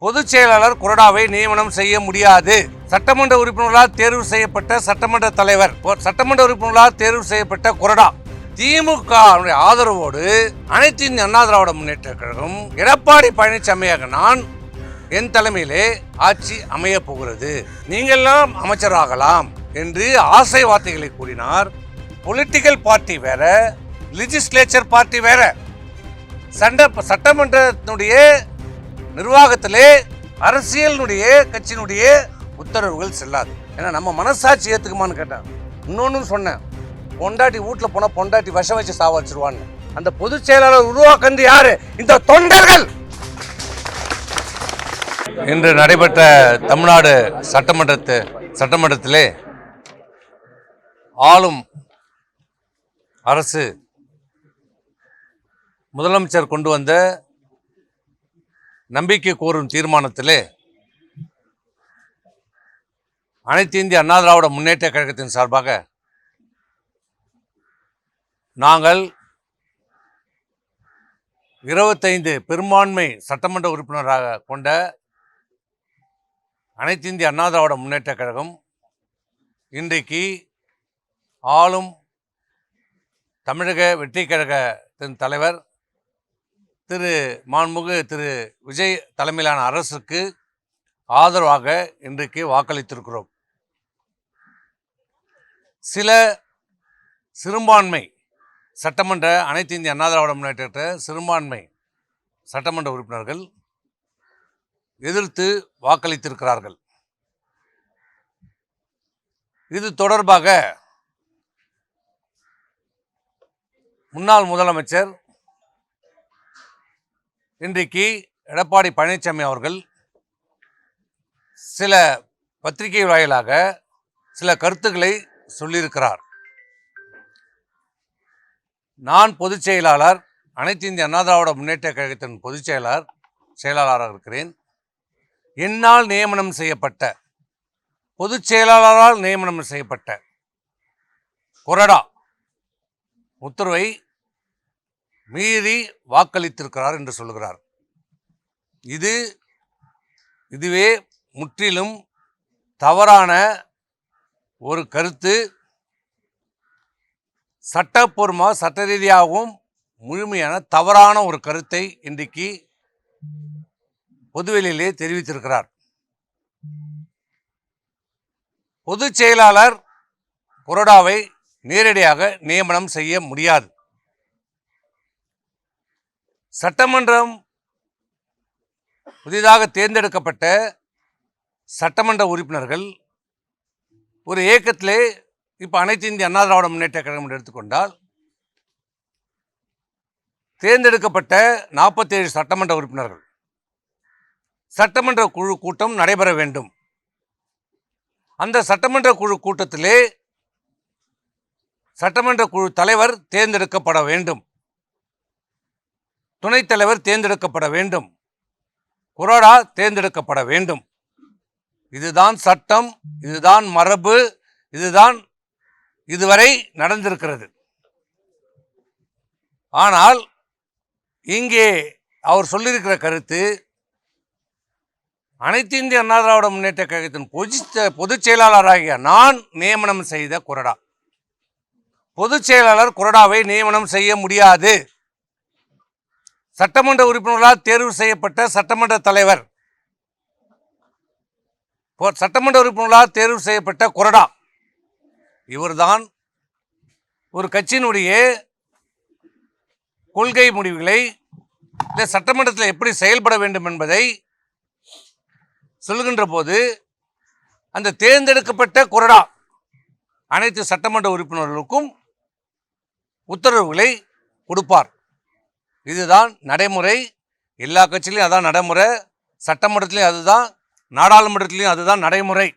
பொதுச் செயலாளர் கொறடாவை நியமனம் செய்ய முடியாது. சட்டமன்ற உறுப்பினர்களால் தேர்வு செய்யப்பட்ட சட்டமன்ற தலைவர், சட்டமன்ற உறுப்பினர்களால் தேர்வு செய்யப்பட்ட கொறடா திமுக ஆதரவோடு அனைத்து இந்திய அண்ணா திராவிட முன்னேற்ற கழகம் எடப்பாடி பழனிசாமியாக நான் என் தலைமையிலே ஆட்சி அமைய போகிறது, நீங்கள்லாம் அமைச்சராகலாம் என்று ஆசை வார்த்தைகளை கூறினார். பொலிட்டிக்கல் பார்ட்டி வேற, லெஜிஸ்லேச்சர் பார்ட்டி வேற. சட்டமன்றத்தினுடைய நிர்வாகத்திலே அரசியலுடைய கட்சியினுடைய உத்தரவுகள் செல்லாது. ஏன்னா நம்ம மனசாட்சி ஏத்துக்குமான்னு கேட்டேன். இன்னொன்னு சொன்னேன், பொண்டாட்டி வீட்டுல போனா பொண்டாட்டி விஷம் வச்சு சாவச்சிருவான்னு. அந்த பொதுச் செயலாளர் உருவாக்குறது யாரு? இந்த தொண்டர்கள். இன்று நடைபெற்ற தமிழ்நாடு சட்டமன்றத்திலே ஆளும் அரசு முதலமைச்சர் கொண்டு வந்த நம்பிக்கை கோரும் தீர்மானத்திலே அனைத்து இந்திய அண்ணா திராவிட முன்னேற்ற கழகத்தின் சார்பாக நாங்கள் 25 பெரும்பான்மை சட்டமன்ற உறுப்பினராக கொண்ட அனைத்து இந்திய அண்ணா திராவிட முன்னேற்ற கழகம் இன்றைக்கு ஆளும் தமிழக வெற்றி கழகத்தின் தலைவர் திரு விஜய் தலைமையிலான அரசுக்கு ஆதரவாக இன்றைக்கு வாக்களித்திருக்கிறோம். சில சிறுபான்மை சட்டமன்ற அனைத்து இந்திய அண்ணா திராவிட முன்னேற்ற சிறுபான்மை சட்டமன்ற உறுப்பினர்கள் எதிர்த்து வாக்களித்திருக்கிறார்கள். இது தொடர்பாக முன்னாள் முதலமைச்சர் இன்றைக்கு எடப்பாடி பழனிசாமி அவர்கள் சில பத்திரிகை வாயிலாக சில கருத்துக்களை சொல்லியிருக்கிறார். நான் பொதுச் செயலாளர், அனைத்து இந்திய அண்ணா திராவிட முன்னேற்ற கழகத்தின் பொதுச் செயலாளராக இருக்கிறேன். என்னால் நியமனம் செய்யப்பட்ட பொதுச் செயலாளரால் நியமனம் செய்யப்பட்ட கொறடா உத்தரவை மீறி வாக்களித்திருக்கிறார் என்று சொல்லுகிறார். இதுவே முற்றிலும் தவறான ஒரு கருத்து. சட்டப்பூர்வமாக சட்ட ரீதியாகவும் முழுமையான தவறான ஒரு கருத்தை இன்றைக்கு பொதுவெளியிலே தெரிவித்திருக்கிறார். பொதுச் செயலாளர் கொறடாவை நேரடியாக நியமனம் செய்ய முடியாது. சட்டமன்றம் புதிதாக தேர்ந்தெடுக்கப்பட்ட சட்டமன்ற உறுப்பினர்கள் ஒரு இயக்கத்திலே இப்போ அனைத்து இந்திய அண்ணா திராவிட முன்னேற்ற கழகம் எடுத்துக்கொண்டால் தேர்ந்தெடுக்கப்பட்ட 47 சட்டமன்ற உறுப்பினர்கள் சட்டமன்ற குழு கூட்டம் நடைபெற வேண்டும். அந்த சட்டமன்ற குழு கூட்டத்திலே சட்டமன்ற குழு தலைவர் தேர்ந்தெடுக்கப்பட வேண்டும், துணைத் தலைவர் தேர்ந்தெடுக்கப்பட வேண்டும், கொறடா தேர்ந்தெடுக்கப்பட வேண்டும். இதுதான் சட்டம், இதுதான் மரபு, இதுதான் இதுவரை நடந்திருக்கிறது. ஆனால் இங்கே அவர் சொல்லியிருக்கிற கருத்து அனைத்து இந்திய அண்ணா திராவிட முன்னேற்ற கழகத்தின் பொதுச் செயலாளராகிய நான் நியமனம் செய்த கொறடா. பொதுச் செயலாளர் கொறடாவை நியமனம் செய்ய முடியாது. சட்டமன்ற உறுப்பினர்களால் தேர்வு செய்யப்பட்ட சட்டமன்ற தலைவர், சட்டமன்ற உறுப்பினர்களால் தேர்வு செய்யப்பட்ட கொறடா இவர்தான் ஒரு கட்சியினுடைய கொள்கை முடிவுகளை சட்டமன்றத்தில் எப்படி செயல்பட வேண்டும் என்பதை சொல்கின்ற போது அந்த தேர்ந்தெடுக்கப்பட்ட கொறடா அனைத்து சட்டமன்ற உறுப்பினர்களுக்கும் உத்தரவுகளை கொடுப்பார். இதுதான் நடைமுறை. எல்லா கட்சியிலையும் அதான் நடைமுறை, சட்டமன்றத்திலையும் அதுதான், நாடாளுமன்றத்திலையும் அதுதான் நடைமுறை.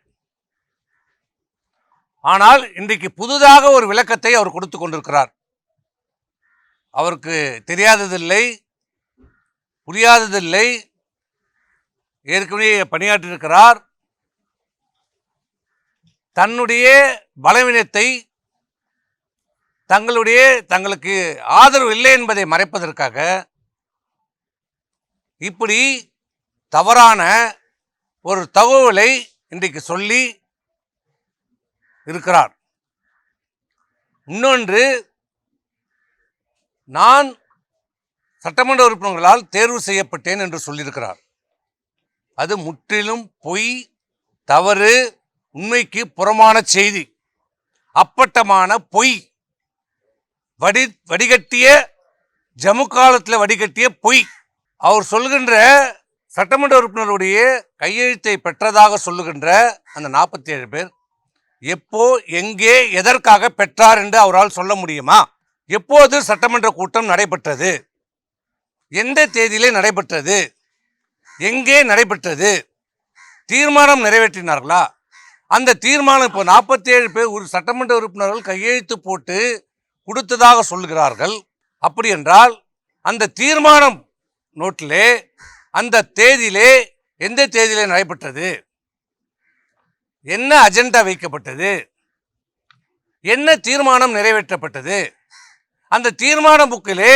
ஆனால் இன்றைக்கு புதிதாக ஒரு விளக்கத்தை அவர் கொடுத்து கொண்டிருக்கிறார். அவருக்கு தெரியாததில்லை, புரியாததில்லை, ஏற்கனவே பணியாற்றியிருக்கிறார். தன்னுடைய பலவீனத்தை, தங்களுக்கு ஆதரவு இல்லை என்பதை மறைப்பதற்காக இப்படி தவறான ஒரு தகவலை இன்றைக்கு சொல்லி இருக்கிறார். இன்னொன்று, நான் சட்டமன்ற உறுப்பினர்களால் தேர்வு செய்யப்பட்டேன் என்று சொல்லியிருக்கிறார். அது முற்றிலும் பொய், தவறு, உண்மைக்கு புறமான செய்தி, அப்பட்டமான பொய், வடிகட்டிய ஜம்மு காலத்தில் வடிகட்டிய பொய். அவர் சொல்கின்ற சட்டமன்ற உறுப்பினருடைய கையெழுத்தை பெற்றதாக சொல்லுகின்ற அந்த 47 பேர் எப்போ, எங்கே, எதற்காக பெற்றார் என்று அவரால் சொல்ல முடியுமா? எப்போது சட்டமன்ற கூட்டம் நடைபெற்றது? எந்த தேதியிலே நடைபெற்றது? எங்கே நடைபெற்றது? தீர்மானம் நிறைவேற்றினார்களா? அந்த தீர்மானம் இப்போ 47 பேர் ஒரு சட்டமன்ற உறுப்பினர்கள் கையெழுத்து போட்டு கொடுத்ததாக சொல்லுகிறார்கள். அப்படி என்றால் அந்த தீர்மானம் நோட்டிலே அந்த தேதியிலே எந்த தேதியிலே நடைபெற்றது? என்ன அஜெண்டா வைக்கப்பட்டது? என்ன தீர்மானம் நிறைவேற்றப்பட்டது? அந்த தீர்மான புக்கிலே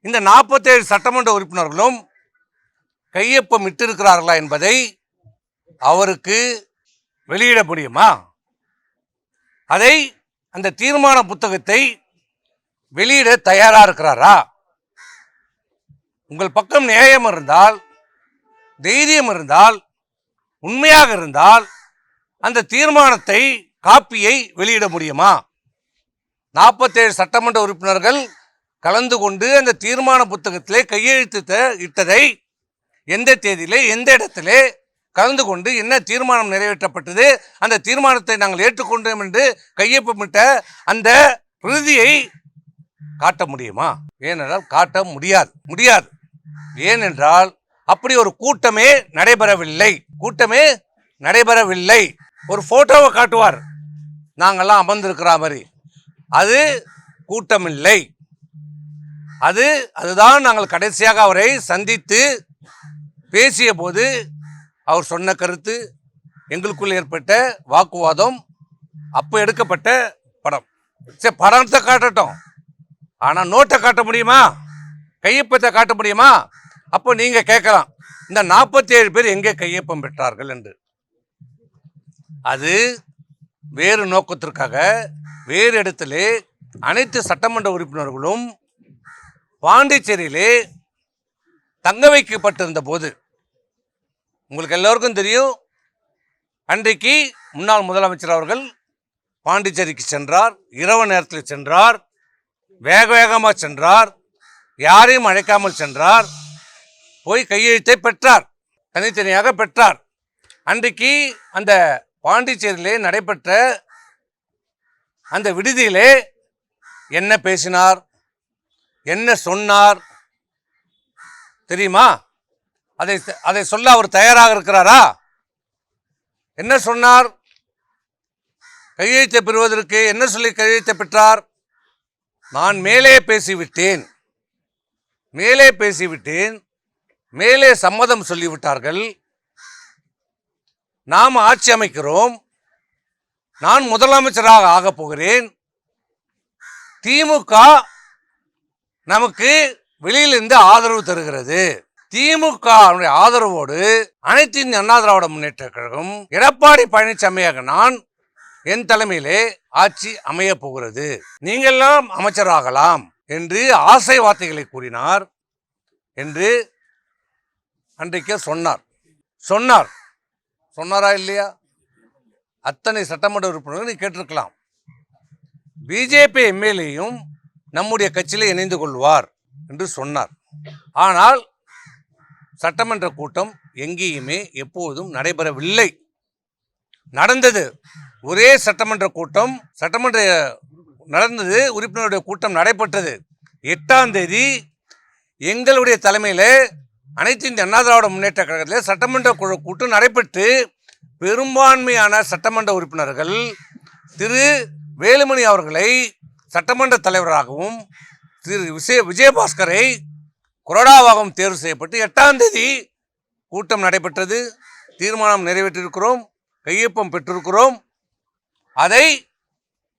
இந்த 47 சட்டமன்ற உறுப்பினர்களும் கையொப்பம் இட்டிருக்கிறார்களா என்பதை அவருக்கு வெளியிட முடியுமா? அதை, அந்த தீர்மான புத்தகத்தை வெளியிட தயாரா இருக்கிறாரா? உங்கள் பக்கம் நியாயம் இருந்தால், தைரியம் இருந்தால், உண்மையாக இருந்தால் அந்த தீர்மானத்தை, காப்பியை வெளியிட முடியுமா? 47 சட்டமன்ற உறுப்பினர்கள் கலந்து கொண்டு அந்த தீர்மான புத்தகத்திலே கையெழுத்து இட்டதை எந்த தேதியிலே, எந்த இடத்திலே கலந்து கொண்டு என்ன தீர்மானம் நிறைவேற்றப்பட்டது, அந்த தீர்மானத்தை நாங்கள் ஏற்றுக்கொண்டோம் என்று கையொப்பமிட்ட அந்த பிரதியை காட்ட முடியுமா? ஏனென்றால் காட்ட முடியாது. ஏனென்றால் அப்படி ஒரு கூட்டமே நடைபெறவில்லை. ஒரு போட்டோவை காட்டுவார், நாங்கெல்லாம் அமர்ந்திருக்கிற மாதிரி. அது கூட்டம் இல்லை. அதுதான் நாங்கள் கடைசியாக அவரை சந்தித்து பேசிய போது அவர் சொன்ன கருத்து, எங்களுக்குள் ஏற்பட்ட வாக்குவாதம், அப்போ எடுக்கப்பட்ட படம். சரி, படத்தை காட்டட்டும், ஆனால் நோட்டை காட்ட முடியுமா? கையொப்பத்தை காட்ட முடியுமா? அப்போ நீங்க கேட்கலாம், இந்த 47 பேர் எங்கே கையொப்பம் பெற்றார்கள் என்று. அது வேறு நோக்கத்திற்காக வேறு இடத்திலே அனைத்து சட்டமன்ற உறுப்பினர்களும் பாண்டிச்சேரியிலே தங்க வைக்கப்பட்டிருந்த போது, உங்களுக்கு எல்லோருக்கும் தெரியும், அன்றைக்கு முன்னாள் முதலமைச்சர் அவர்கள் பாண்டிச்சேரிக்கு சென்றார். இரவு நேரத்தில் சென்றார், வேகமாக சென்றார், யாரையும் அழைக்காமல் சென்றார். போய் கையெழுத்தை பெற்றார், தனித்தனியாக பெற்றார். அன்றைக்கு அந்த பாண்டிச்சேரியிலே நடைபெற்ற அந்த விடுதியிலே என்ன பேசினார், என்ன சொன்னார் தெரியுமா? அதை சொல்ல அவர் தயாராக இருக்கிறாரா? என்ன சொன்னார்? கையெழுத்தை பெறுவதற்கு என்ன சொல்லி கையெழுத்தை பெற்றார்? நான் மேலே பேசிவிட்டேன், மேலே சம்மதம் சொல்லிவிட்டார்கள், நாம் ஆட்சி அமைக்கிறோம், நான் முதலமைச்சராக ஆகப் போகிறேன், திமுக நமக்கு வெளியிலிருந்து ஆதரவு தருகிறது, திமுக ஆதரவோடு அனைத்து இந்திய அண்ணா திராவிட முன்னேற்ற கழகம் எடப்பாடி பழனிசாமியாக நான் என் தலைமையிலே ஆட்சி அமைய போகிறது, நீங்களெல்லாம் அமைச்சராகலாம் என்று ஆசை வார்த்தைகளை கூறினார் என்று அன்றைக்கு சொன்னாரா இல்லையா? அத்தனை சட்டமன்ற உறுப்பினர்கள் நீ கேட்டிருக்கலாம். பிஜேபி எம்எல்ஏயும் நம்முடைய கட்சியிலே இணைந்து கொள்வார் என்று சொன்னார். ஆனால் சட்டமன்ற கூட்டம் எங்கேயுமே எப்போதும் நடைபெறவில்லை. நடந்தது ஒரே சட்டமன்ற கூட்டம், நடந்தது, உறுப்பினருடைய கூட்டம் நடைபெற்றது. 8ஆம் தேதி எங்களுடைய தலைமையில் அனைத்து இந்திய அண்ணா திராவிட முன்னேற்ற கழகத்தில் சட்டமன்ற குழு கூட்டம் நடைபெற்று பெரும்பான்மையான சட்டமன்ற உறுப்பினர்கள் திரு வேலுமணி அவர்களை சட்டமன்ற தலைவராகவும் திரு விஜயபாஸ்கரை கொறடாவாகவும் தேர்வு செய்யப்பட்டு 8ஆம் தேதி கூட்டம் நடைபெற்றது. தீர்மானம் நிறைவேற்றிருக்கிறோம், கையொப்பம் பெற்றிருக்கிறோம். அதை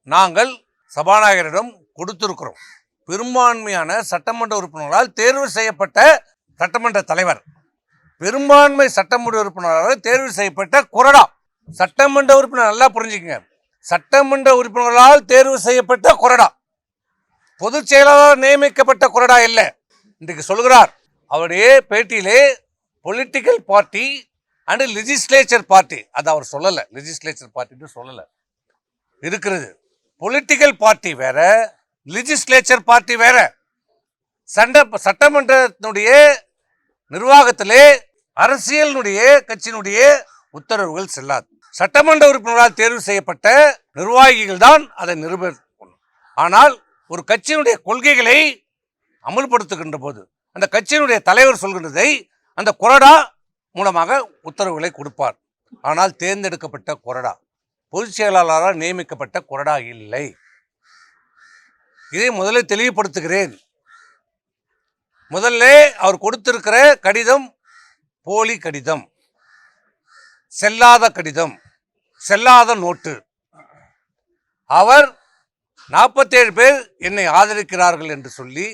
நாங்கள் சபாநாயகரிடம் கொடுத்திருக்கிறோம். பெரும்பான்மையான சட்டமன்ற உறுப்பினர்களால் தேர்வு செய்யப்பட்ட சட்டமன்ற தலைவர் பெரும்பான்மை சட்டமன்ற உறுப்பினராக தேர்வு செய்யப்பட்ட கொறடா. சட்டமன்ற உறுப்பினர் நல்லா புரிஞ்சுக்கங்க, சட்டமன்ற உறுப்பினர்களால் தேர்வு செய்யப்பட்ட கொறடா, பொதுச் செயலாளர் நியமிக்கப்பட்ட கொறடா இல்லை. இன்றைக்கு சொல்கிறார் அவருடைய பேட்டியிலே political party and legislature party, அது அவர் சொல்லலை, லெஜிஸ்லேச்சர் பார்ட்டின்னு சொல்லலை இருக்கிறது. பொலிட்டிக்கல் பார்ட்டி வேற, லெஜிஸ்லேச்சர் பார்ட்டி வேற. சட்டமன்றத்தினுடைய நிர்வாகத்திலே அரசியலினுடைய கட்சியினுடைய உத்தரவுகள் செல்லாது. சட்டமன்ற உறுப்பினரால் தேர்வு செய்யப்பட்ட நிர்வாகிகள் தான் அதை நிரூபிக்கணும். ஆனால் ஒரு கட்சியினுடைய கொள்கைகளை அமல்படுத்துகின்ற போது அந்த கட்சியினுடைய தலைவர் சொல்கின்றதை அந்த கொறடா மூலமாக உத்தரவுகளை கொடுப்பார். ஆனால் தேர்ந்தெடுக்கப்பட்ட கொறடா, பொதுச் செயலாளரால் நியமிக்கப்பட்ட கொறடா இல்லை. இதை முதலில் தெளிவுபடுத்துகிறேன். முதல்ல அவர் கொடுத்திருக்கிற கடிதம் போலி கடிதம், செல்லாத கடிதம், செல்லாத நோட்டு. அவர் 47 பேர் என்னை ஆதரிக்கிறார்கள் என்று சொல்லி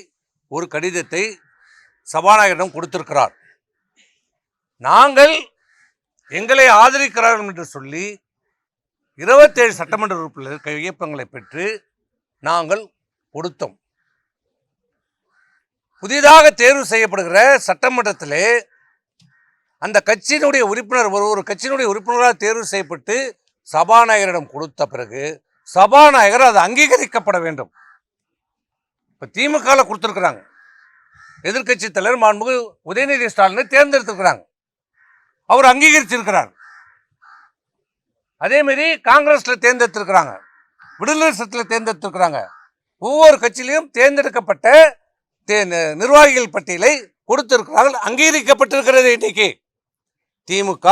ஒரு கடிதத்தை சபாநாயகரிடம் கொடுத்திருக்கிறார். நாங்கள் எங்களை ஆதரிக்கிறார்கள் என்று சொல்லி 27 சட்டமன்ற உறுப்பினர் கையொப்பங்களை பெற்று நாங்கள் கொடுத்தோம். புதிதாக தேர்வு செய்யப்படுகிற சட்டமன்றத்திலே அந்த கட்சியினுடைய உறுப்பினர் ஒரு கட்சியினுடைய உறுப்பினராக தேர்வு செய்யப்பட்டு சபாநாயகரிடம் கொடுத்த பிறகு சபாநாயகர் அது அங்கீகரிக்கப்பட வேண்டும். இப்போ திமுகவில் கொடுத்துருக்குறாங்க, எதிர்கட்சி தலைவர் மாண்புமிகு உதயநிதி ஸ்டாலினை தேர்ந்தெடுத்திருக்கிறாங்க, அவர் அங்கீகரிச்சிருக்கிறார். அதேமாரி காங்கிரஸ்ல தேர்ந்தெடுத்திருக்கிறாங்க, விடுதலை சிறுத்தையில் தேர்ந்தெடுத்திருக்கிறாங்க. ஒவ்வொரு கட்சியிலையும் தேர்ந்தெடுக்கப்பட்ட நிர்வாகிகள் பட்டியலை கொடுத்திருக்கிறார்கள், அங்கீகரிக்கப்பட்டிருக்கிறது. இன்னைக்கு திமுக,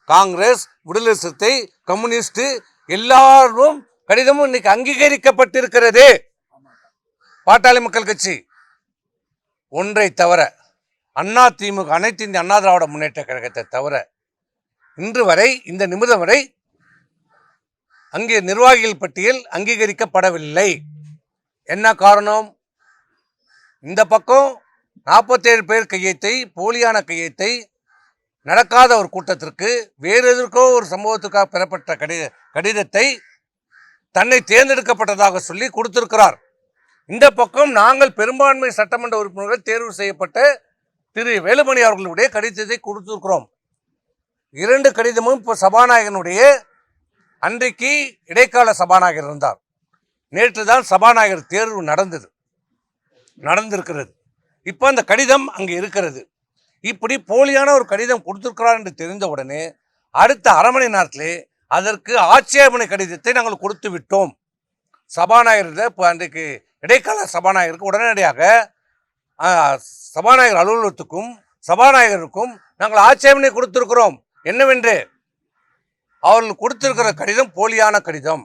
காங்கிரஸ், விடுதலை சிறுத்தை, கம்யூனிஸ்ட் எல்லாரும் கடிதமும் இன்னைக்கு அங்கீகரிக்கப்பட்டிருக்கிறது. பாட்டாளி மக்கள் கட்சி ஒன்றை தவிர, அண்ணா திமுக, அனைத்து இந்திய அண்ணா திராவிட முன்னேற்ற கழகத்தை தவிர இன்று வரை, இந்த நிமிடம் வரை அங்கே நிர்வாகிகள் பட்டியல் அங்கீகரிக்கப்படவில்லை. என்ன காரணம்? இந்த பக்கம் 47 பேர் கையெழுத்தை, போலியான கையெழுத்தை, நடக்காத ஒரு கூட்டத்திற்கு வேறு எதற்கோ ஒரு சம்பவத்துக்காக பெறப்பட்ட கடிதத்தை தன்னை தேர்ந்தெடுக்கப்பட்டதாக சொல்லி கொடுத்திருக்கிறார். இந்த பக்கம் நாங்கள் பெரும்பான்மை சட்டமன்ற உறுப்பினர்கள் தேர்வு செய்யப்பட்ட திரு வேலுமணி அவர்களுடைய கடிதத்தை கொடுத்திருக்கிறோம். 2 கடிதமும் இப்போ சபாநாயகனுடைய, அன்றைக்கு இடைக்கால சபாநாயகர் இருந்தார், நேற்று தான் சபாநாயகர் தேர்வு நடந்திருக்கிறது. இப்போ அந்த கடிதம் அங்கே இருக்கிறது. இப்படி போலியான ஒரு கடிதம் கொடுத்திருக்கிறார் என்று தெரிந்த உடனே அடுத்த அரை மணி நேரத்திலே அதற்கு ஆட்சேபனை கடிதத்தை நாங்கள் கொடுத்து விட்டோம். சபாநாயகர் இப்போ அன்றைக்கு இடைக்கால சபாநாயகருக்கு உடனடியாக சபாநாயகர் அலுவலகத்துக்கும் சபாநாயகருக்கும் நாங்கள் ஆட்சேபனை கொடுத்திருக்கிறோம். என்னவென்று, அவர்கள் கொடுத்திருக்கிற கடிதம் போலியான கடிதம்,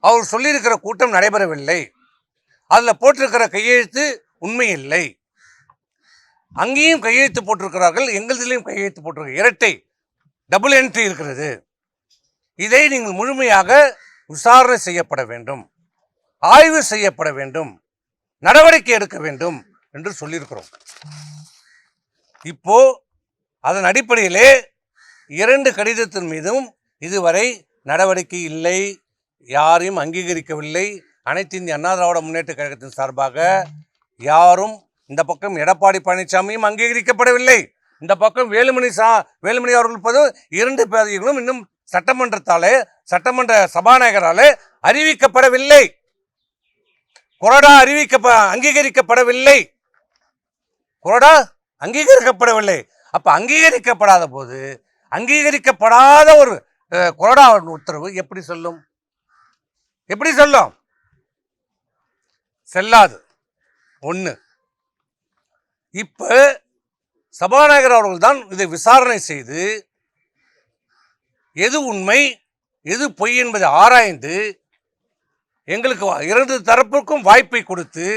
அவர் சொல்லியிருக்கிற கூட்டம் நடைபெறவில்லை, அதில் போட்டிருக்கிற கையெழுத்து உண்மை இல்லை, அங்கேயும் கையெழுத்து போட்டிருக்கிறார்கள், எங்களதிலையும் கையெழுத்து போட்டிருக்க, இரட்டை டபுள் என்ட்ரி இருக்கிறது. இதை நீங்கள் முழுமையாக விசாரணை செய்யப்பட வேண்டும், ஆய்வு செய்யப்பட வேண்டும், நடவடிக்கை எடுக்க வேண்டும் என்று சொல்லியிருக்கிறோம். இப்போ அதன் அடிப்படையிலே 2 கடிதத்தின் மீதும் இதுவரை நடவடிக்கை இல்லை, யாரையும் அங்கீகரிக்கவில்லை. அனைத்து இந்திய அண்ணா திராவிட முன்னேற்ற கழகத்தின் சார்பாக யாரும், இந்த பக்கம் எடப்பாடி பழனிசாமியும் அங்கீகரிக்கப்படவில்லை, இந்த பக்கம் வேலுமணி அவர்கள் 2 பதவிகளும் இன்னும் சட்டமன்ற சபாநாயகராலே அறிவிக்கப்படவில்லை. கொறடா அங்கீகரிக்கப்படவில்லை, கொறடா அங்கீகரிக்கப்படவில்லை. அப்ப அங்கீகரிக்கப்படாத போது அங்கீகரிக்கப்படாத ஒரு கொறடா உத்தரவு எப்படி சொல்லும்? செல்லாது. ஒன்று, இப்ப சபாநாயகர் அவர்கள் தான் இதை விசாரணை செய்து எது உண்மை எது பொய் என்பதை ஆராய்ந்து எங்களுக்கு 2 தரப்புக்கும் வாய்ப்பை கொடுத்து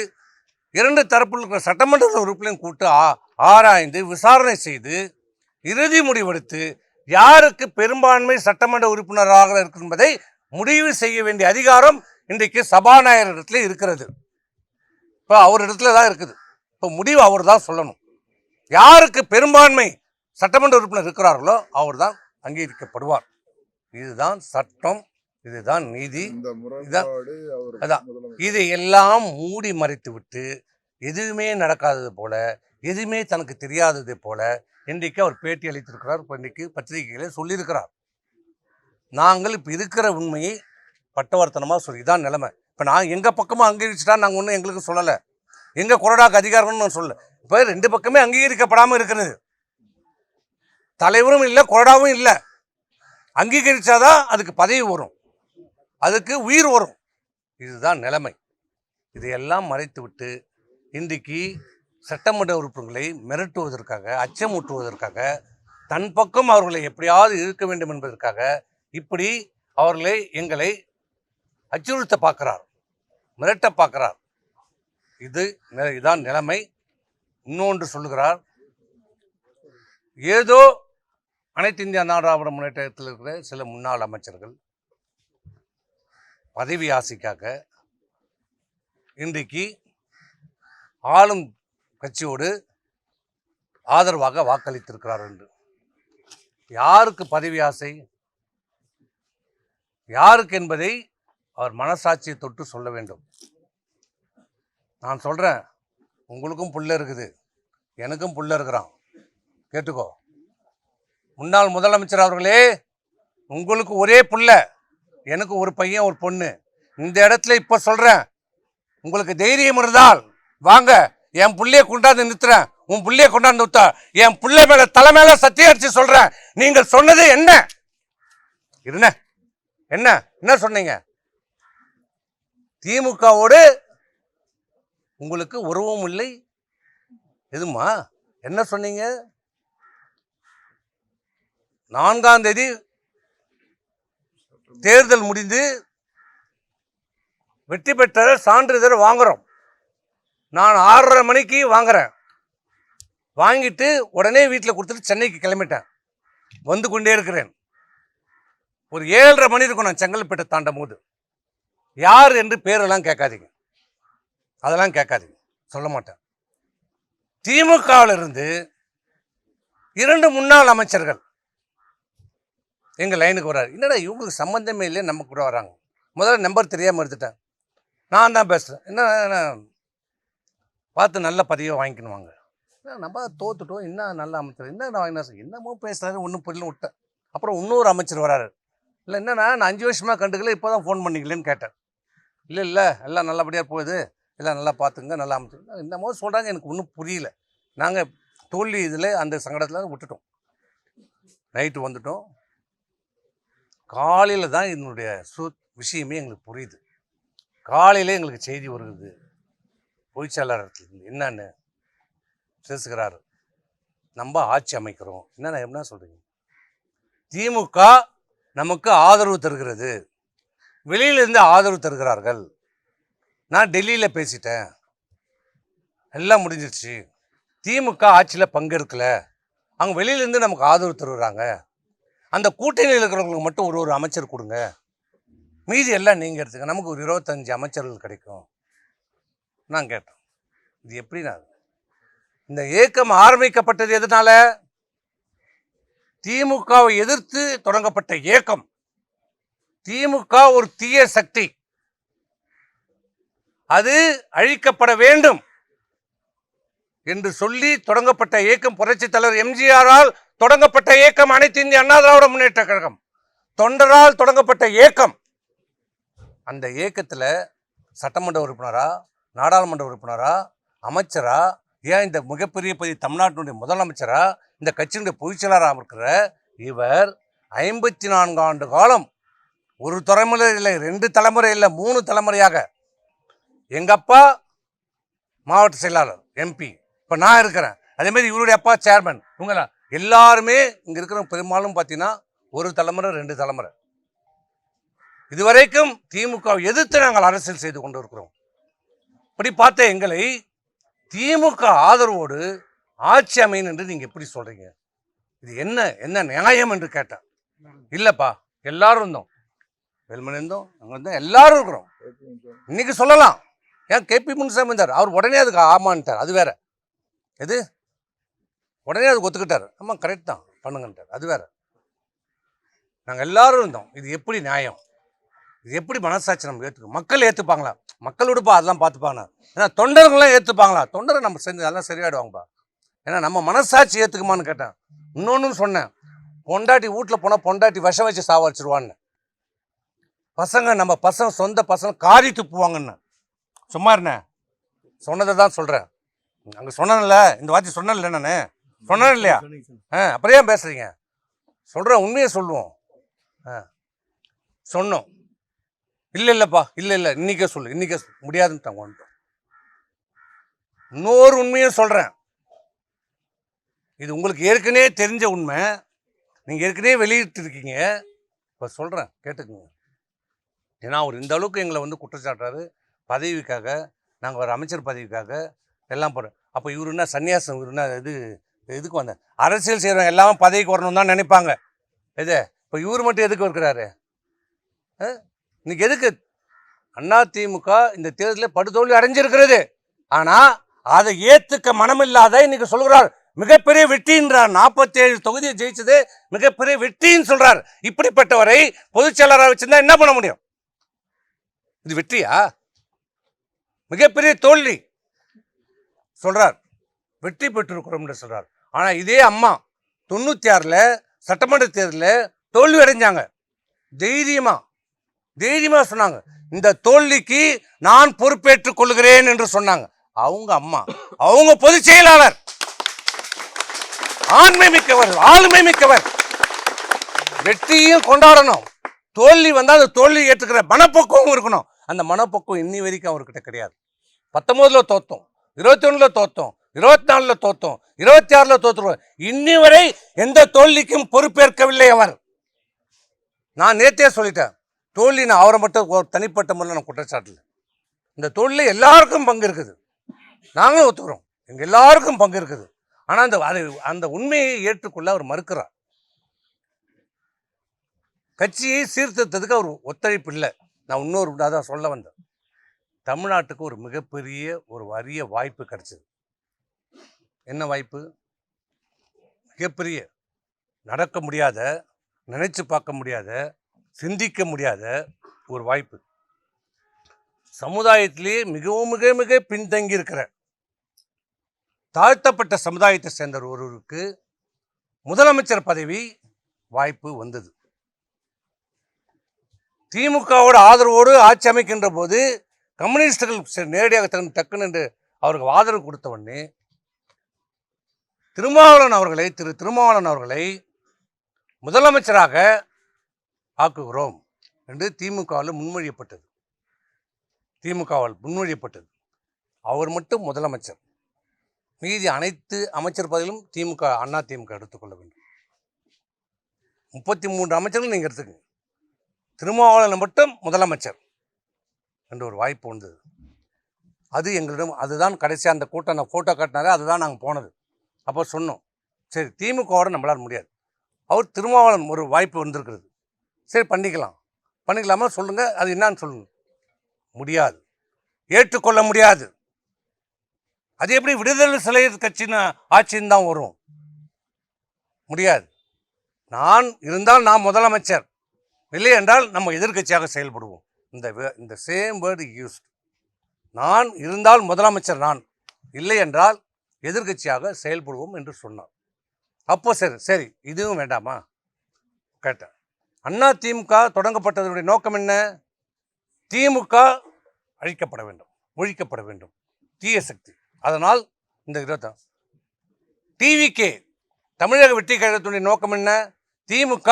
2 தரப்பில் இருக்கிற சட்டமன்ற உறுப்பினரையும் கூட்டு ஆராய்ந்து விசாரணை செய்து இறுதி முடிவெடுத்து யாருக்கு பெரும்பான்மை சட்டமன்ற உறுப்பினராக இருக்கும் என்பதை முடிவு செய்ய வேண்டிய அதிகாரம் இன்றைக்கு சபாநாயகர் இடத்துல இருக்கிறது. இப்போ அவர் இடத்துல தான் இருக்குது. இப்போ முடிவு அவர் தான் சொல்லணும். யாருக்கு பெரும்பான்மை சட்டமன்ற உறுப்பினர் இருக்கிறார்களோ அவர் தான் அங்கீகரிக்கப்படுவார். இதுதான் சட்டம், இதுதான் நீதி. அதான் இதை எல்லாம் மூடி மறைத்து விட்டு எதுவுமே நடக்காதது போல, எதுவுமே தனக்கு தெரியாதது போல இன்றைக்கு அவர் பேட்டி அளித்திருக்கிறார். இப்போ இன்றைக்கு பத்திரிகைகளை சொல்லியிருக்கிறார். நாங்கள் இப்போ இருக்கிற உண்மையை பட்டவர்த்தனமாக சொல்லி இதான் நிலைமை. இப்போ நான் எங்கள் பக்கமும் அங்கீகரிச்சுட்டா நாங்கள் ஒன்றும் எங்களுக்கு சொல்லலை, எங்கள் கொறடாக்கு அதிகாரம்னு நான் சொல்லலை. இப்போ 2 பக்கமே அங்கீகரிக்கப்படாமல் இருக்கிறது. தலைவரும் இல்லை, கொறடாவும் இல்லை. அங்கீகரித்தாதான் அதுக்கு பதவி வரும், அதுக்கு உயிர் வரும். இதுதான் நிலைமை. இதையெல்லாம் மறைத்து விட்டு இன்றைக்கு சட்டமன்ற உறுப்பினர்களை மிரட்டுவதற்காக, அச்சமூட்டுவதற்காக, தன் பக்கம் அவர்களை எப்படியாவது இருக்க வேண்டும் என்பதற்காக இப்படி எங்களை அச்சுறுத்த பார்க்கிறார், மிரட்ட பார்க்கிறார். இதுதான் நிலைமை. இன்னொன்று சொல்லுகிறார், ஏதோ அனைத்து இந்திய அண்ணா திராவிட முன்னேற்றத்தில் இருக்கிற சில முன்னாள் அமைச்சர்கள் பதவி ஆசைக்காக இன்றைக்கு ஆளும் கட்சியோடு ஆதரவாக வாக்களித்திருக்கிறார் என்று. யாருக்கு பதவி ஆசை, யாருக்கு என்பதை அவர் மனசாட்சியை தொட்டு சொல்ல வேண்டும். நான் சொல்கிறேன், உங்களுக்கும் புள்ள இருக்குது, எனக்கும் புள்ள இருக்கிறான், கேட்டுக்கோ. முன்னாள் முதலமைச்சர் அவர்களே, உங்களுக்கு ஒரே புள்ள, எனக்கு ஒரு பையன் ஒரு பொண்ணு. இந்த இடத்துல இப்போ சொல்கிறேன், உங்களுக்கு தைரியம் இருந்தால் வாங்க, என் புள்ளைய கொண்டாந்து நிறுத்துறேன், உன் புள்ளைய கொண்டாந்து நிறுத்தா, என் பிள்ளை மேல தலை மேல சத்தியம் அடிச்சு சொல்கிறேன், நீங்கள் சொன்னது என்ன என்ன என்ன சொன்னீங்க? திமுகவோடு உங்களுக்கு உறவும் இல்லை எதுமா? என்ன சொன்னீங்க? 4ஆம் தேதி தேர்தல் முடிந்து வெற்றி பெற்ற சான்றிதழ் வாங்குறோம். நான் 6:30 மணிக்கு வாங்குறேன். வாங்கிட்டு உடனே வீட்டில் கொடுத்துட்டு சென்னைக்கு கிளம்பிட்டேன். வந்து கொண்டே இருக்கிறேன். ஒரு 7:30 மணி இருக்கும் நான் செங்கல்பேட்டை தாண்டும் போது. யார் என்று பேரெல்லாம் கேட்காதீங்க, அதெல்லாம் கேட்காதீங்க, சொல்ல மாட்டேன். திமுகவில் இருந்து 2 முன்னாள் அமைச்சர்கள் எங்கள் லைனுக்கு வர்றாரு. என்னடா இவங்களுக்கு சம்மந்தமே இல்லை, நம்ம கூட வராங்க. முதல்ல நம்பர் தெரியாமல் எடுத்துட்டேன். நான் தான் பேசுகிறேன். என்ன பார்த்து நல்ல பதவியை வாங்கிக்கணும் வாங்க. நம்ம தோத்துட்டோம், என்ன நல்ல அமைச்சர், என்ன வாங்கினா என்னமோ பேசுகிறாரு, ஒன்றும் புரியல விட்டேன். அப்புறம் இன்னொரு அமைச்சர் வராரு. இல்லை என்னன்னா, நான் 5 வருஷமாக கண்டுக்கல, இப்போ தான் ஃபோன் பண்ணிக்கலன்னு கேட்டேன். இல்லை எல்லாம் நல்லபடியாக போகுது, எல்லாம் நல்லா பார்த்துங்க, நல்லா அமைச்சர் என்னமோ சொல்கிறாங்க, எனக்கு ஒன்றும் புரியல. நாங்கள் தோல்வி இதில் அந்த சங்கடத்தில் விட்டுட்டோம். நைட்டு வந்துட்டோம். காலையில் தான் என்னுடைய விஷயமே எங்களுக்கு புரியுது. காலையில் எங்களுக்கு செய்தி வருது, பொய்ச்சாளர் என்னன்னு பேசுகிறாரு, நம்ம ஆட்சி அமைக்கிறோம். என்ன சொல்கிறீங்க? திமுக நமக்கு ஆதரவு தருகிறது, வெளியிலிருந்து ஆதரவு தருகிறார்கள். நான் டெல்லியில் பேசிட்டேன், எல்லாம் முடிஞ்சிருச்சு. திமுக ஆட்சியில் பங்கெடுக்கலை, அவங்க வெளியிலேருந்து நமக்கு ஆதரவு தருகிறாங்க. அந்த கூட்டணியில் இருக்கிறவங்களுக்கு மட்டும் ஒரு அமைச்சர் கொடுங்க, மீதி எல்லாம் நீங்கள் எடுத்துக்க, நமக்கு ஒரு 25 அமைச்சர்கள் கிடைக்கும். நான் கேட்டேன், இது எப்படின்னா? இந்த இயக்கம் ஆரம்பிக்கப்பட்டது எதனால? திமுகவை எதிர்த்து தொடங்கப்பட்ட இயக்கம். திமுக ஒரு தீய சக்தி, அது அழிக்கப்பட வேண்டும் என்று சொல்லி தொடங்கப்பட்ட இயக்கம். புரட்சித் தலைவர் எம்ஜிஆரால் தொடங்கப்பட்ட இயக்கம் அனைத்து இந்திய அண்ணா திராவிட முன்னேற்ற கழகம். தொண்டரால் தொடங்கப்பட்ட இயக்கம். அந்த இயக்கத்தில் சட்டமன்ற உறுப்பினரா, நாடாளுமன்ற உறுப்பினரா, அமைச்சரா, ஏன் இந்த மிகப்பெரிய பதவி தமிழ்நாட்டினுடைய முதலமைச்சரா, இந்த கட்சியினுடைய பொதுச்செயலாளராக இருக்கிற இவர் 54 ஆண்டு காலம், ஒரு தலைமுறை இல்லை, 2 தலைமுறை இல்லை, 3 தலைமுறையாக எங்கள் அப்பா மாவட்ட செயலாளர் எம்பி, இப்போ நான் இருக்கிறேன். அதேமாதிரி இவருடைய அப்பா சேர்மன். இவங்க எல்லாருமே இங்கே இருக்கிற பெரும்பாலும் பார்த்தீங்கன்னா 1 தலைமுறை 2 தலைமுறை. இதுவரைக்கும் திமுக எதிர்த்து நாங்கள் அரசியல் செய்து கொண்டு இருக்கிறோம். இப்படி பார்த்த எங்களை திமுக ஆதரவோடு ஆட்சி அமையும் என்று நீங்கள் எப்படி சொல்கிறீங்க? இது என்ன நியாயம் என்று கேட்டேன். இல்லைப்பா, எல்லாரும் இருந்தோம், வெல்மன் இருந்தோம், அங்கே இருந்தோம், எல்லாரும் இருக்கிறோம். இன்னைக்கு சொல்லலாம், ஏன் கேபி முனுசாமி இருந்தார், அவர் உடனே அதுக்கு ஆமான்ட்டார். அது வேற. எது உடனே அது ஒத்துக்கிட்டார். ஆமாம் கரெக்ட் தான் பண்ணுங்கன்ட்டார். அது வேற. நாங்கள் எல்லாரும் இருந்தோம். இது எப்படி நியாயம், இது எப்படி மனசாட்சி நம்ம ஏற்றுக்கணும்? மக்கள் ஏற்றுப்பாங்களா? மக்கள் விடுப்பா, அதெல்லாம் பார்த்துப்பாங்க. ஏன்னா தொண்டர்கள்லாம் ஏற்றுப்பாங்களா? தொண்டரை நம்ம செஞ்சு அதெல்லாம் சரியாயிடுவாங்கப்பா. ஏன்னா நம்ம மனசாட்சி ஏற்றுக்குமான்னு கேட்டேன். இன்னொன்று சொன்னேன், பொண்டாட்டி வீட்டில் போனால் பொண்டாட்டி விஷம் வச்சு சாவடிச்சிருவான்னு. பசங்க நம்ம பசங்க சொந்த பசங்க காரி துப்புவாங்கன்னு. சும்மா இருண்ணே, சொன்னதை தான் சொல்கிறேன். அங்கே சொன்னேன்ல, இந்த வார்த்தை சொன்னேன்ல, நான் சொன்னேன் இல்லையா? அப்புறம் ஏன் பேசுகிறீங்க? சொல்கிறேன், உண்மையை சொல்லுவோம். சொன்னோம். இல்லைப்பா, இல்லை இன்றைக்கே சொல்லு, இன்றைக்கே முடியாதுன்னு தாங்க வந்துட்டோம். இன்னொரு உண்மையும் சொல்கிறேன், இது உங்களுக்கு ஏற்கனவே தெரிஞ்ச உண்மை, நீங்கள் ஏற்கனவே வெளியிட்டு இருக்கீங்க. இப்போ சொல்கிறேன், கேட்டுக்குங்க. ஏன்னா அவர் இந்த அளவுக்கு எங்களை வந்து குற்றச்சாட்டுறாரு. பதவிக்காக, நாங்கள் ஒரு அமைச்சர் பதவிக்காக எல்லாம் போகிறோம். அப்போ இவர் என்ன சன்னியாசம், இவர் என்ன இதுக்கு வந்த அரசியல் செய்கிறவங்க எல்லாமே பதவிக்கு வரணும் தான் நினைப்பாங்க. எது இப்போ இவர் மட்டும் எதுக்கு இருக்கிறாரு? இன்னைக்கு எதுக்கு அதிமுக இந்த தேர்தலில் படுதோல்வி அடைஞ்சிருக்கிறது? ஆனால் அதை ஏற்றுக்க மனமில்லாத இன்னைக்கு சொல்கிறார் மிகப்பெரிய வெற்றின்றார். 47 தொகுதியை ஜெயிச்சது மிகப்பெரிய வெற்றின்னு சொல்றார். இப்படிப்பட்டவரை பொதுச் செயலாளராக வச்சிருந்தா என்ன பண்ண முடியும்? இது வெற்றியா? மிகப்பெரிய தோல்வி சொல்றார். வெற்றி பெற்றிருக்கிறோம் என்று சொல்றார். ஆனால் இதே அம்மா 96ல் சட்டமன்ற தேர்தலில் தோல்வி அடைஞ்சாங்க. தைரியமா சொன்னாங்க, இந்த தோல்விக்கு நான் பொறுப்பேற்றுக் கொள்கிறேன் என்று சொன்னாங்க. அவங்க அம்மா, அவங்க பொதுச் செயலாளர், ஆண்மை மிக்கவர், ஆளுமை மிக்கவர். வெற்றியும் கொண்டாடணும், தோல்வி வந்தால் அந்த தோல்வி ஏற்றுக்கிற மனப்பக்குவம் இருக்கணும். அந்த மனப்பக்குவம் இன்னி வரைக்கும் அவர்கிட்ட கிடையாது. 19ல் தோத்தோம், 21ல் தோத்தோம், 24ல் தோத்தோம், 26ல் தோத்துருவோம். இன்னி வரை எந்த தோல்விக்கும் பொறுப்பேற்கவில்லை அவர். நான் நேற்றே சொல்லிட்டேன், தோல்வி நான் அவரை மட்டும் ஒரு தனிப்பட்ட முறையில் நான் குற்றச்சாட்டில். இந்த தோல்வியில் எல்லாருக்கும் பங்கு இருக்குது, நாங்களும் ஒத்துக்கிறோம், எங்கள் எல்லாருக்கும் பங்கு இருக்குது. ஆனால் அந்த உண்மையை ஏற்றுக்கொள்ள அவர் மறுக்கிறார். கட்சியை சீர்திருத்தத்துக்கு அவர் ஒத்துழைப்பு இல்லை. நான் இன்னொரு அதான் சொல்ல வந்தேன், தமிழ்நாட்டுக்கு ஒரு மிகப்பெரிய ஒரு அரிய வாய்ப்பு கிடைச்சது. என்ன வாய்ப்பு? மிகப்பெரிய, நடக்க முடியாத, நினைச்சு பார்க்க முடியாத, சிந்திக்க முடியாத ஒரு வாய்ப்பு. சமுதாயத்திலேயே மிகவும் மிக மிக பின்தங்கி இருக்கிற தாழ்த்தப்பட்ட சமுதாயத்தை சேர்ந்த ஒருவருக்கு முதலமைச்சர் பதவி வாய்ப்பு வந்தது. திமுகவோட ஆதரவோடு ஆட்சி அமைக்கின்ற போது கம்யூனிஸ்டுகள் நேரடியாக டக்குன்னு அவருக்கு ஆதரவு கொடுத்த உடனே திரு திருமாவளவன் அவர்களை முதலமைச்சராக ஆக்குகிறோம் என்று திமுகவால் முன்மொழியப்பட்டது. அவர் மட்டும் முதலமைச்சர், மீதி அனைத்து அமைச்சர் பதவியிலும் அண்ணா திமுக எடுத்துக்கொள்ள வேண்டும். 33 அமைச்சர்கள் நீங்கள் எடுத்துக்கங்க, திருமாவளவன் மட்டும் முதலமைச்சர் என்ற ஒரு வாய்ப்பு வந்தது. அது எங்களிடம், அதுதான் கடைசியாக அந்த கூட்டம் நான் ஃபோட்டோ காட்டினாரே, அதுதான் நாங்கள் போனது. அப்போ சொன்னோம், சரி திமுகவோட நம்மளால் முடியாது, அவர் திருமாவளவன் ஒரு வாய்ப்பு வந்திருக்கிறது, சரி பண்ணிக்கலாமா சொல்லுங்கள், அது என்னான்னு சொல்லுங்க. முடியாது, ஏற்றுக்கொள்ள முடியாது. அது எப்படி விடுதலை சிறுத்தைகள் கட்சின்னு ஆட்சின்னு தான் வரும்? முடியாது. நான் இருந்தால் நான் முதலமைச்சர், இல்லை என்றால் நம்ம எதிர்கட்சியாக செயல்படுவோம். இந்த சேம் வேர்டு யூஸ்ட். நான் இருந்தால் முதலமைச்சர் நான், இல்லை என்றால் எதிர்கட்சியாக செயல்படுவோம் என்று சொன்னார். அப்போ சரி இதுவும் வேண்டாமா கேட்டேன். அண்ணா திமுக தொடங்கப்பட்டதனுடைய நோக்கம் என்ன? திமுக அழிக்கப்பட வேண்டும், ஒழிக்கப்பட வேண்டும், தீய சக்தி. அதனால் இந்த டிவிகே தமிழக வெற்றி கழகத்தினுடைய நோக்கம் என்ன? திமுக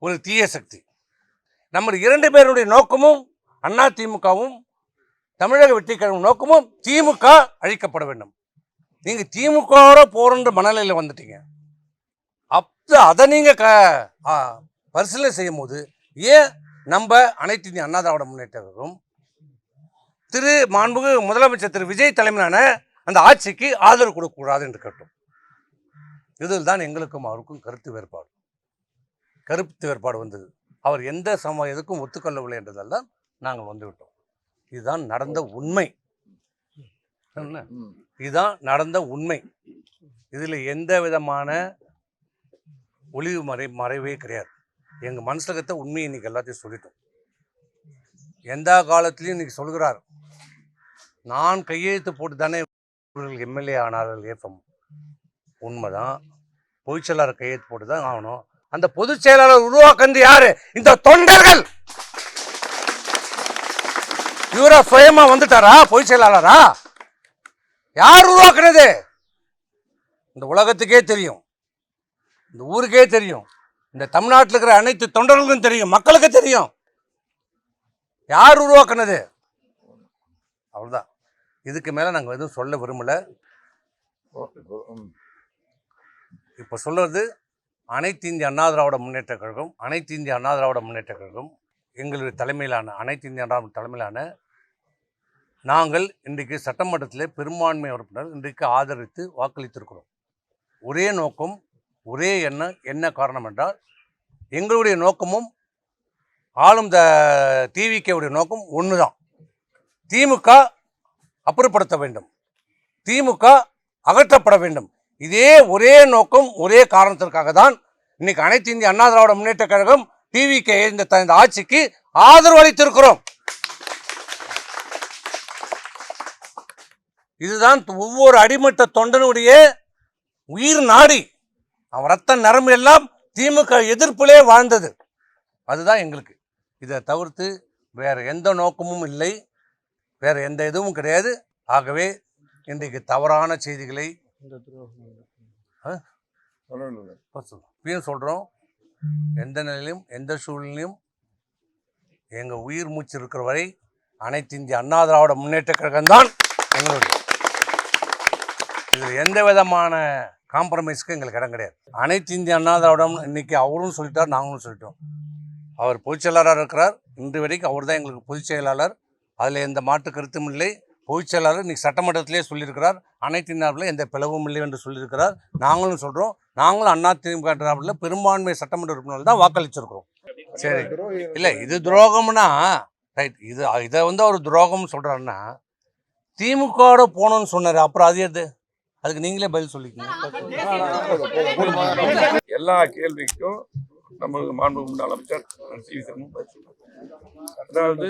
ஒரு தீய சக்தி. நம்ம 2 பேருடைய நோக்கமும், அண்ணா திமுகவும் தமிழக வெற்றி கழகம் நோக்கமும் திமுக அழிக்கப்பட வேண்டும். நீங்கள் திமுகவோட போகிற மனநிலையில் வந்துட்டீங்க. அப்போ அதை நீங்கள் பரிசீலனை செய்யும் போது ஏன் நம்ம அனைத்து இந்திய அண்ணா திராவிட முன்னேற்ற கழகம் மாண்புமிகு முதலமைச்சர் திரு விஜய் தலைமையிலான அந்த ஆட்சிக்கு ஆதரவு கொடுக்கக்கூடாது என்று கேட்டோம். இதில் தான் எங்களுக்கும் அவருக்கும் கருத்து வேறுபாடு வந்தது. அவர் எந்த எதுக்கும் ஒத்துக்கொள்ளவில்லை என்றதால் தான் நாங்கள் வந்துவிட்டோம். இதுதான் நடந்த உண்மை. இதில் எந்த விதமான ஒளிவு மறைவே கிடையாது. எங்கள் மனசுலகத்தை உண்மையை இன்னைக்கு எல்லாத்தையும் சொல்லிட்டோம். எந்த காலத்திலையும் இன்னைக்கு சொல்கிறார், நான் கையெழுத்து போட்டு தானே எம்எல்ஏ ஆனார்கள். ஏஃபம் உண்மைதான், பொதுச் செயலாளர் கையெழுத்து போட்டு தான் ஆகணும். அந்த பொதுச் செயலாளர் உருவாக்குறது யாரு? இந்த தொண்டர்கள். இவரா சுயமா வந்துட்டாரா பொதுச் செயலாளரா? யார் உருவாக்குறது? இந்த உலகத்துக்கே தெரியும், இந்த ஊருக்கே தெரியும், இந்த தமிழ்நாட்டில் இருக்கிற அனைத்து தொண்டர்களுக்கும் தெரியும், மக்களுக்கு தெரியும் யார் உருவாக்குனது. அவ்வளோதான். இதுக்கு மேலே நாங்கள் எதுவும் சொல்ல விரும்பலை. இப்போ சொல்றது அனைத்து இந்திய அண்ணா திராவிட முன்னேற்ற கழகம், அனைத்து இந்திய அண்ணா திராவிட முன்னேற்ற கழகம் எங்களுடைய தலைமையிலான அனைத்து இந்திய அண்ணா தலைமையிலான நாங்கள் இன்றைக்கு சட்டமன்றத்தில் பெரும்பான்மை உறுப்பினர் இன்றைக்கு ஆதரித்து வாக்களித்திருக்கிறோம். ஒரே நோக்கம், ஒரே எண்ணம். என்ன காரணம் என்றால் எங்களுடைய நோக்கமும் ஆளும் டிவிகேவுடைய நோக்கம் ஒன்று தான். திமுக அப்புறப்படுத்த வேண்டும், திமுக அகற்றப்பட வேண்டும். இதே ஒரே நோக்கம், ஒரே காரணத்திற்காக தான் இன்னைக்கு அனைத்து இந்திய அண்ணா திராவிட முன்னேற்ற கழகம் டிவிகே இந்த ஆட்சிக்கு ஆதரவு அளித்திருக்கிறோம். இதுதான் ஒவ்வொரு அடிமட்ட தொண்டனுடைய உயிர் நாடி. அவன் ரத்த நரம்பு எல்லாம் திமுக எதிர்ப்பிலே வாழ்ந்தது. அதுதான் எங்களுக்கு. இதை தவிர்த்து வேற எந்த நோக்கமும் இல்லை, வேற எந்த இதுவும் கிடையாது. ஆகவே இன்றைக்கு தவறான செய்திகளை சொல்றோம். எந்த நிலையிலும் எந்த சூழ்நிலையும் எங்க உயிர் மூச்சு இருக்கிற வரை அனைத்து இந்திய அண்ணா திராவிட முன்னேற்ற கழகம் தான் எங்களுடைய. இதில் எந்த விதமான காம்ப்ரமைஸ்க்கு எங்களுக்கு இடம் கிடையாது. அனைத்து இந்திய அண்ணா திராவிடம் இன்னைக்கு அவரும் சொல்லிட்டார், நாங்களும் சொல்லிட்டோம். அவர் பொதுச் செயலாளராக இருக்கிறார். இன்று வரைக்கும் அவர் தான் எங்களுக்கு பொதுச் செயலாளர். அதில் எந்த மாற்று கருத்தும் இல்லை. பொதுச் செயலாளர் இன்னைக்கு சட்டமன்றத்திலே சொல்லியிருக்கிறார், அனைத்து இந்தியாவில் எந்த பிளவும் இல்லை என்று சொல்லியிருக்கிறார். நாங்களும் சொல்கிறோம், நாங்களும் அண்ணா திமுக பெரும்பான்மை சட்டமன்ற உறுப்பினர்கள் தான் வாக்களிச்சிருக்கிறோம். சரி, இல்லை இது துரோகம்னா ரைட். இதை அவர் துரோகம்னு சொல்கிறாருன்னா திமுகவோட போகணும்னு சொன்னார். அப்புறம் அது எது? அதுக்கு நீங்களே பதில் சொல்லிக்கணும். எல்லா கேள்விக்கும் நம்மளுக்கு மாண்பு முன்னாள் அமைச்சர் அதாவது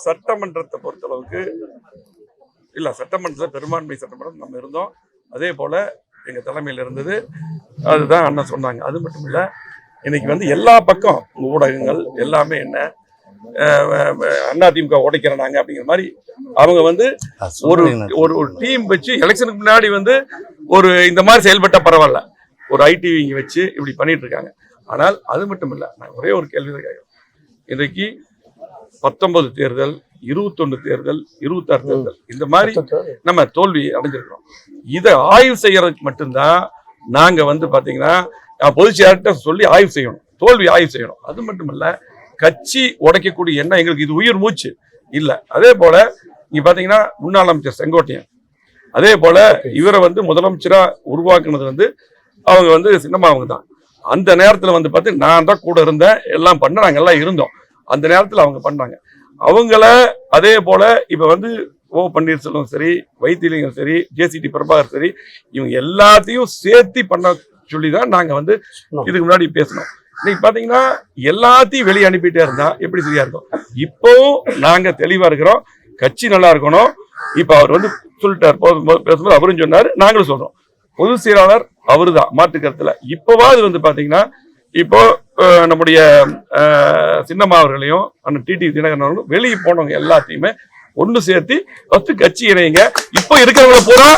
சட்டமன்றத்தை பொறுத்தளவுக்கு இல்லை, சட்டமன்றத்தில் பெரும்பான்மை சட்டமன்றம் நம்ம இருந்தோம். அதே போல் எங்கள் தலைமையில் இருந்தது. அதுதான் அண்ணா சொன்னாங்க. அது மட்டும் இல்லை, இன்னைக்கு எல்லா பக்கம் ஊடகங்கள் எல்லாமே என்ன அண்ணா திமுக உடைக்கிறாங்க அப்படிங்கிற மாதிரி அவங்க ஒரு டீம் வச்சு எலெக்ஷனுக்கு முன்னாடி ஒரு இந்த மாதிரி செயல்பட்ட பரவாயில்ல, ஒரு ஐடிவி வச்சு இப்படி பண்ணிட்டு இருக்காங்க. ஆனால் அது மட்டும் இல்லை, நான் ஒரே ஒரு கேள்வி தான் கேட்கிறேன். இன்றைக்கு 19 தேர்தல், 21 தேர்தல், 26 தேர்தல் இந்த மாதிரி நம்ம தோல்வி அடைஞ்சிருக்கிறோம். இதை ஆய்வு செய்யறதுக்கு மட்டும்தான் நாங்க பாத்தீங்கன்னா பொதுச் செயலாளர்கிட்ட சொல்லி ஆய்வு செய்யணும், தோல்வி ஆய்வு செய்யணும். அது மட்டும் இல்ல, கட்சி உடைக்கக்கூடிய எண்ணம் எங்களுக்கு இது உயிர் மூச்சு இல்ல. அதே போல நீங்க பாத்தீங்கன்னா முன்னாள் அமைச்சர் செங்கோட்டையன், அதே போல இவரை முதலமைச்சரா உருவாக்குனது அவங்க சின்னமா அவங்க தான். அந்த நேரத்துல பார்த்து நான் தான் கூட இருந்தேன், எல்லாம் பண்ண நாங்க எல்லாம் இருந்தோம். அந்த நேரத்துல அவங்க பண்ணாங்க. அவங்கள அதே போல இப்ப ஓ பன்னீர்செல்வம் சரி, வைத்திலிங்கம் சரி, ஜேசிடி பிரபாகர் சரி, இவங்க எல்லாத்தையும் சேர்த்து பண்ண சொல்லிதான் நாங்க இதுக்கு முன்னாடி பேசணும். இன்னைக்கு பாத்தீங்கன்னா எல்லாத்தையும் வெளியே அனுப்பிட்டே இருந்தா எப்படி சரியா இருக்கும்? இப்பவும் நாங்க தெளிவா இருக்கிறோம், கட்சி நல்லா இருக்கணும். இப்ப அவர் சொல்லிட்டார், பேசும்போது அவரும் சொன்னாரு, நாங்களும் சொல்றோம். பொதுச் செயலாளர் அவரு தான், மாற்று கருத்துல. இப்பவாது பாத்தீங்கன்னா இப்போ நம்முடைய சின்னம்மா அவர்களையும் அண்ணன் டிடி தினகரன் அவர்களும் வெளியே போனவங்க எல்லாத்தையுமே ஒன்று சேர்த்து ஃபர்ஸ்ட் கட்சி இணைங்க. இப்போ இருக்கிறவங்க பூரா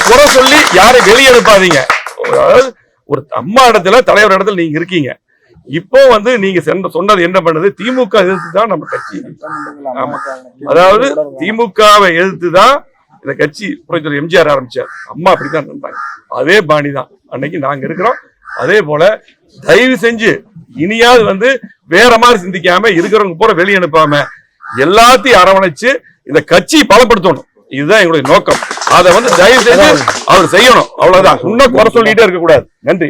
குறை சொல்லி யாரை வெளியே அனுப்பாதீங்க. அதாவது ஒரு அம்மா இடத்துல, தலைவர் இடத்துல நீங்க இருக்கீங்க. இப்போ நீங்க சொன்னது என்ன பண்ணுது? திமுக எதிர்த்து தான் நம்ம கட்சி. ஆமா, அதாவது திமுகவை எதிர்த்து தான் இந்த கட்சி புரட்சியாளர் எம்ஜிஆர் ஆரம்பிச்சார். அம்மா அப்படித்தான் இருந்தாங்க. அதே பாணி தான் அன்னைக்கு நாங்க இருக்கிறோம். அதே போல தயவு செஞ்சு இனியாவது வேற மாதிரி சிந்திக்காம இருக்கிறவங்க பூரா வெளியே அனுப்பாம எல்லாத்தையும் அரவணைச்சு இந்த கட்சியை பலப்படுத்தணும். இதுதான் எங்களுடைய நோக்கம். அதை தயவு செஞ்சு அவர் செய்யணும். அவ்வளவுதான். இன்னும் குறை சொல்லிட்டே இருக்க கூடாது. நன்றி.